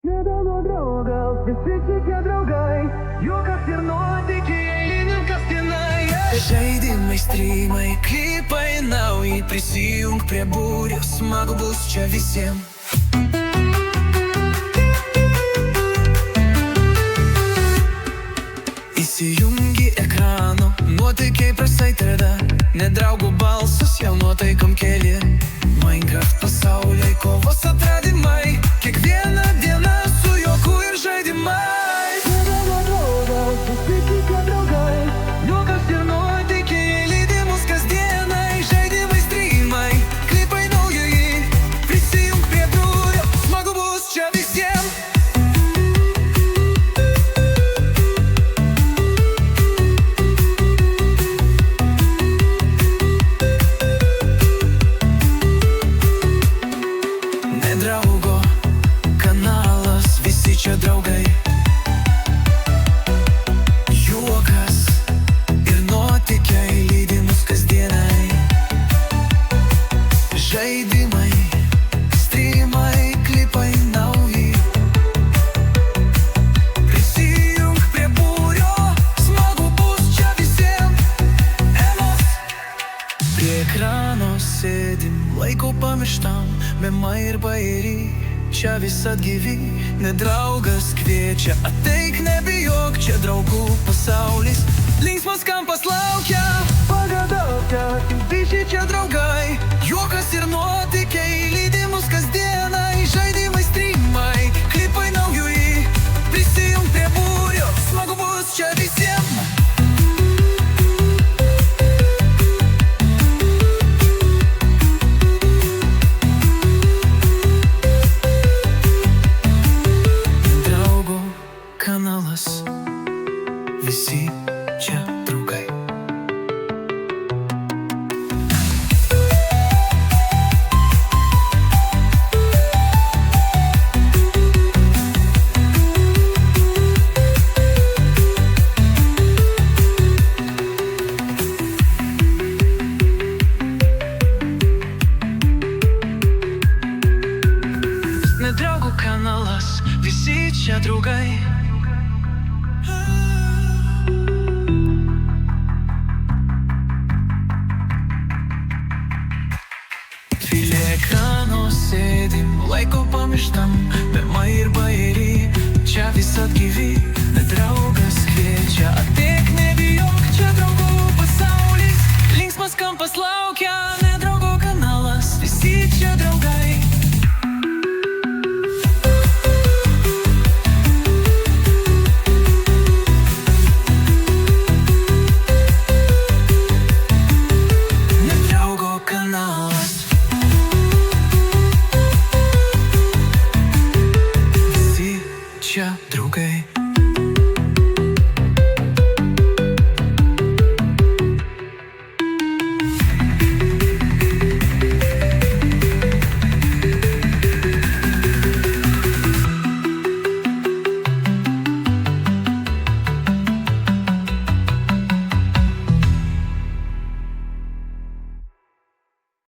Nedaug draugas, visi šitie draugai, juokas ir nuotykiai, eilinkas tenai. Žaidimai, streamai, klipai nauji, prisijung prie būrio, smagu bus čia visiems. Įsijungi ekrano, nuotykiai prasideda, nedraugų balsus jau nuotaikom keli. Minecraft pasauliai, kovos atradimai, kiekviena diena su juoku ir žaidimai. Nedaug draugas, visi šitie draugai, Juokas ir nuotykiai, lydi mus kasdienai. Žaidimai, streamai, klipai nauji, prisijung prie būrio, smagu bus čia visiems. Nedraugo kanalas, visi čia draugai. Juokas ir nuotykiai, lydi mus kasdienai. Žaidimai, streamai, klipai nauji, prisijung prie būrio, smagu bus čia visiems. Emos. Prie ekrano sėdim, laiko pamirštam, memai ir bairiai, čia visad gyvi. Nedraugas kviečia, ateik nebijok, čia draugų pasaulis, linksmas kampas laukia. pagadaukia, Visi čia draugai, juokas ir nuotykiai, lydi mus kasdienai. Žaidimai, streamai, klipai nauji, prisijung prie būrio, smagu bus čia visiems. Draugo kanalas, visi čia draugai. Nedraugų kanalas, visi čia draugai. Prie ekrano sėdim, laiko pamirštam, memai ir bairiai, čia visad gyvi. Nedraugas kviečia, ateik nebijok, čia draugų pasaulis, linksmas kampas laukia. Nedraugo kanalas, visi čia draugai. Nedraugo kanalas.